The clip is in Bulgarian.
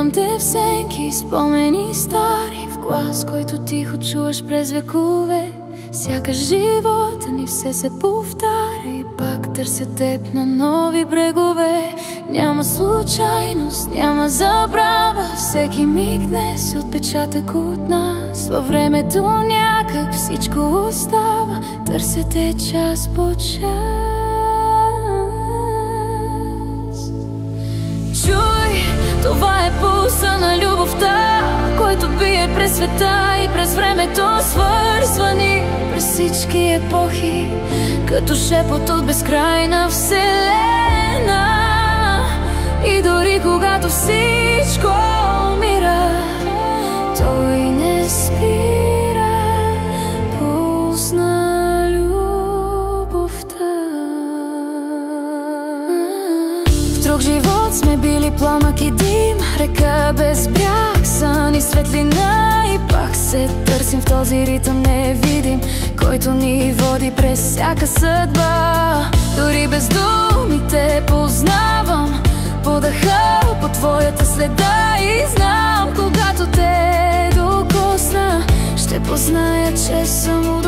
Виждам те в сенки, спомени стари, в глас, който тихо чуваш през векове. Сякаш живота ни все се повтаря и пак търся теб на нови брегове. Няма случайност, няма забрава, всеки миг днес е отпечатък от нас. Във времето някак всичко остава, търся те час по час. Чуй, това е пулса на любовта, който бие през света и през времето, свързвани през всички епохи, като шепот от безкрайна вселена. И дори когато всичко умира, той не спира, пулс на любовта. В друг живот сме били пламък и дим, река без бряг, сън и светлина. И пак се търсим в този ритъм невидим, който ни води през всяка съдба. Дори без думи те познавам, подъха по твоята следа. И знам, когато те докосна, ще позная, че съм